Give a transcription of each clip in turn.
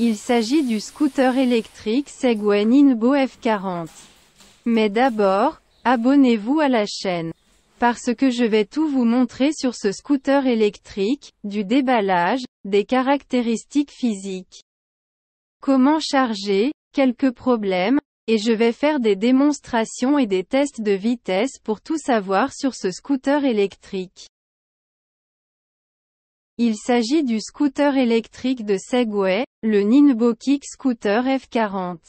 Il s'agit du scooter électrique Segway Ninbo F40. Mais d'abord, abonnez-vous à la chaîne. Parce que je vais tout vous montrer sur ce scooter électrique, du déballage, des caractéristiques physiques. Comment charger, quelques problèmes, et je vais faire des démonstrations et des tests de vitesse pour tout savoir sur ce scooter électrique. Il s'agit du scooter électrique de Segway, le Ninbo Kick Scooter F40.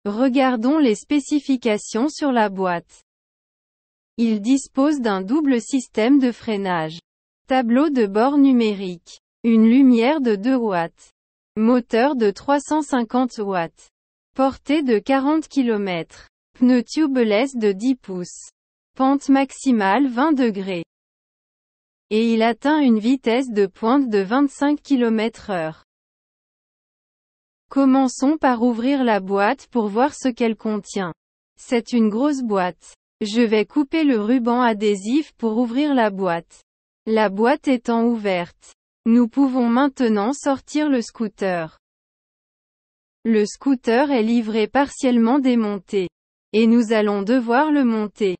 Regardons les spécifications sur la boîte. Il dispose d'un double système de freinage. Tableau de bord numérique. Une lumière de 2 watts. Moteur de 350 watts. Portée de 40 km. Pneus tubeless de 10 pouces. Pente maximale 20 degrés. Et il atteint une vitesse de pointe de 25 km/h. Commençons par ouvrir la boîte pour voir ce qu'elle contient. C'est une grosse boîte. Je vais couper le ruban adhésif pour ouvrir la boîte. La boîte étant ouverte, nous pouvons maintenant sortir le scooter. Le scooter est livré partiellement démonté. Et nous allons devoir le monter.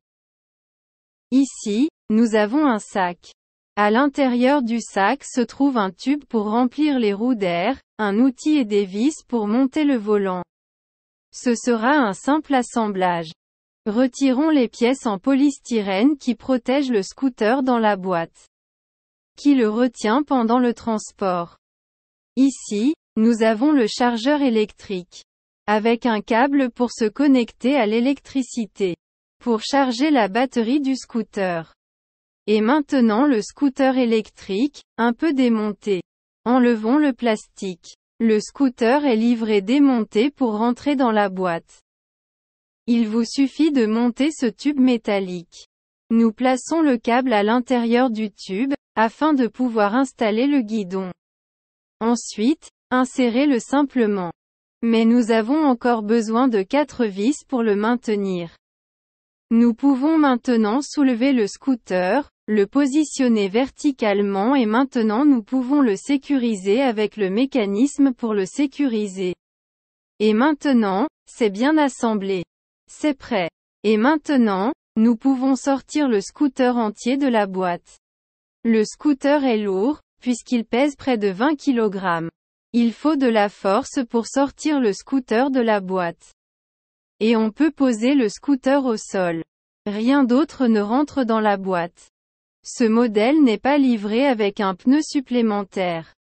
Ici, nous avons un sac. À l'intérieur du sac se trouve un tube pour remplir les roues d'air, un outil et des vis pour monter le volant. Ce sera un simple assemblage. Retirons les pièces en polystyrène qui protègent le scooter dans la boîte. Qui le retient pendant le transport. Ici, nous avons le chargeur électrique. Avec un câble pour se connecter à l'électricité. Pour charger la batterie du scooter. Et maintenant le scooter électrique, un peu démonté. Enlevons le plastique. Le scooter est livré démonté pour rentrer dans la boîte. Il vous suffit de monter ce tube métallique. Nous plaçons le câble à l'intérieur du tube, afin de pouvoir installer le guidon. Ensuite, insérez-le simplement. Mais nous avons encore besoin de 4 vis pour le maintenir. Nous pouvons maintenant soulever le scooter, le positionner verticalement et maintenant nous pouvons le sécuriser avec le mécanisme pour le sécuriser. Et maintenant, c'est bien assemblé. C'est prêt. Et maintenant, nous pouvons sortir le scooter entier de la boîte. Le scooter est lourd, puisqu'il pèse près de 20 kg. Il faut de la force pour sortir le scooter de la boîte. Et on peut poser le scooter au sol. Rien d'autre ne rentre dans la boîte. Ce modèle n'est pas livré avec un pneu supplémentaire.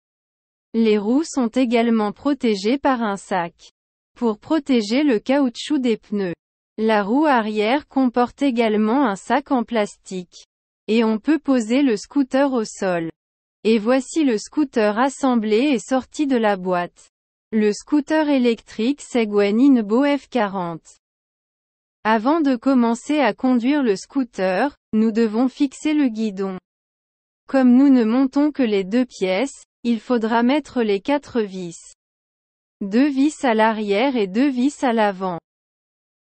Les roues sont également protégées par un sac. Pour protéger le caoutchouc des pneus. La roue arrière comporte également un sac en plastique. Et on peut poser le scooter au sol. Et voici le scooter assemblé et sorti de la boîte. Le scooter électrique Segway Ninbo F40. Avant de commencer à conduire le scooter, nous devons fixer le guidon. Comme nous ne montons que les 2 pièces, il faudra mettre les 4 vis. 2 vis à l'arrière et 2 vis à l'avant.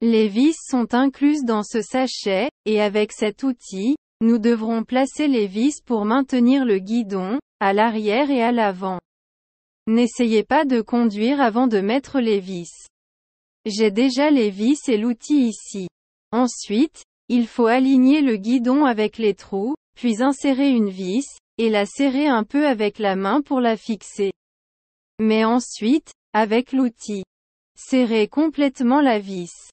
Les vis sont incluses dans ce sachet, et avec cet outil, nous devrons placer les vis pour maintenir le guidon, à l'arrière et à l'avant. N'essayez pas de conduire avant de mettre les vis. J'ai déjà les vis et l'outil ici. Ensuite, il faut aligner le guidon avec les trous, puis insérer une vis, et la serrer un peu avec la main pour la fixer. Mais ensuite, avec l'outil, serrez complètement la vis.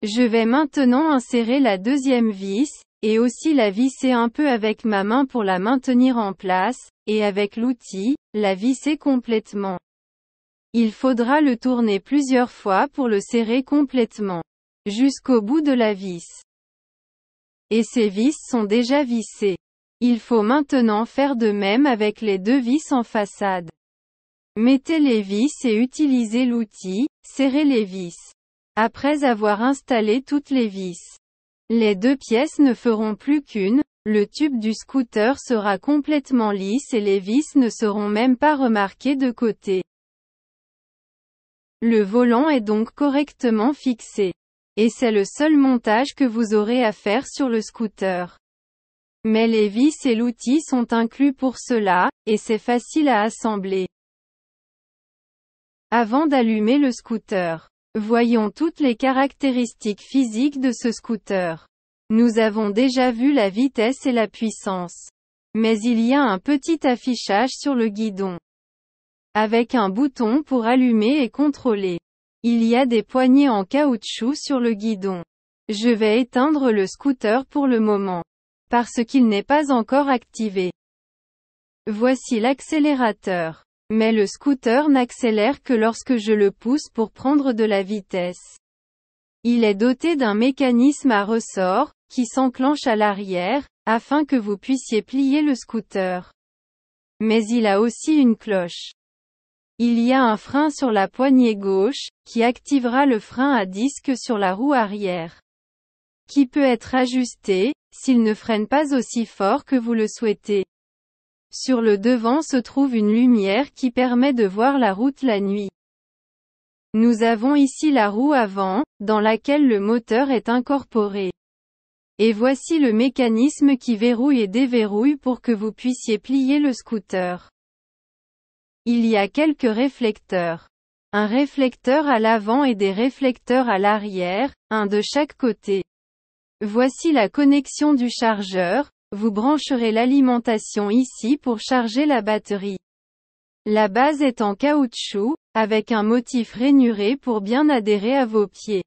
Je vais maintenant insérer la deuxième vis, et aussi la visser un peu avec ma main pour la maintenir en place, et avec l'outil, la visser complètement. Il faudra le tourner plusieurs fois pour le serrer complètement. Jusqu'au bout de la vis. Et ces vis sont déjà vissées. Il faut maintenant faire de même avec les 2 vis en façade. Mettez les vis et utilisez l'outil, serrez les vis. Après avoir installé toutes les vis. Les 2 pièces ne feront plus qu'une, le tube du scooter sera complètement lisse et les vis ne seront même pas remarquées de côté. Le volant est donc correctement fixé. Et c'est le seul montage que vous aurez à faire sur le scooter. Mais les vis et l'outil sont inclus pour cela, et c'est facile à assembler. Avant d'allumer le scooter, voyons toutes les caractéristiques physiques de ce scooter. Nous avons déjà vu la vitesse et la puissance. Mais il y a un petit affichage sur le guidon, avec un bouton pour allumer et contrôler. Il y a des poignées en caoutchouc sur le guidon. Je vais éteindre le scooter pour le moment, parce qu'il n'est pas encore activé. Voici l'accélérateur. Mais le scooter n'accélère que lorsque je le pousse pour prendre de la vitesse. Il est doté d'un mécanisme à ressort, qui s'enclenche à l'arrière, afin que vous puissiez plier le scooter. Mais il a aussi une cloche. Il y a un frein sur la poignée gauche, qui activera le frein à disque sur la roue arrière, qui peut être ajusté, s'il ne freine pas aussi fort que vous le souhaitez. Sur le devant se trouve une lumière qui permet de voir la route la nuit. Nous avons ici la roue avant, dans laquelle le moteur est incorporé. Et voici le mécanisme qui verrouille et déverrouille pour que vous puissiez plier le scooter. Il y a quelques réflecteurs. Un réflecteur à l'avant et des réflecteurs à l'arrière, un de chaque côté. Voici la connexion du chargeur. Vous brancherez l'alimentation ici pour charger la batterie. La base est en caoutchouc, avec un motif rainuré pour bien adhérer à vos pieds,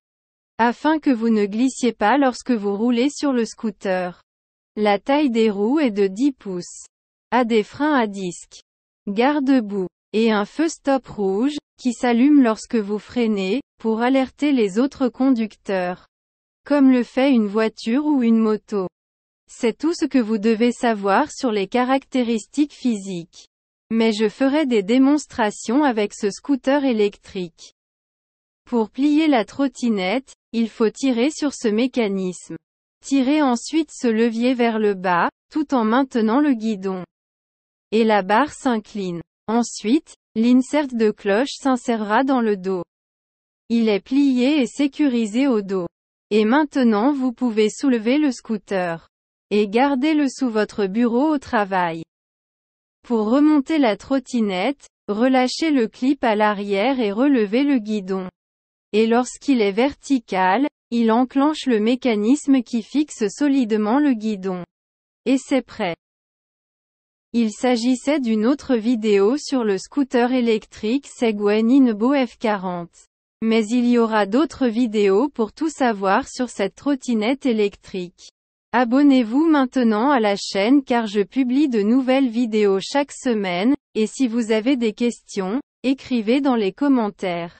afin que vous ne glissiez pas lorsque vous roulez sur le scooter. La taille des roues est de 10 pouces. A des freins à disque, garde-boue, et un feu stop rouge, qui s'allume lorsque vous freinez, pour alerter les autres conducteurs, comme le fait une voiture ou une moto. C'est tout ce que vous devez savoir sur les caractéristiques physiques. Mais je ferai des démonstrations avec ce scooter électrique. Pour plier la trottinette, il faut tirer sur ce mécanisme. Tirez ensuite ce levier vers le bas, tout en maintenant le guidon. Et la barre s'incline. Ensuite, l'insert de cloche s'insérera dans le dos. Il est plié et sécurisé au dos. Et maintenant vous pouvez soulever le scooter. Et gardez-le sous votre bureau au travail. Pour remonter la trottinette, relâchez le clip à l'arrière et relevez le guidon. Et lorsqu'il est vertical, il enclenche le mécanisme qui fixe solidement le guidon. Et c'est prêt. Il s'agissait d'une autre vidéo sur le scooter électrique Segway Ninebo F40. Mais il y aura d'autres vidéos pour tout savoir sur cette trottinette électrique. Abonnez-vous maintenant à la chaîne car je publie de nouvelles vidéos chaque semaine, et si vous avez des questions, écrivez dans les commentaires.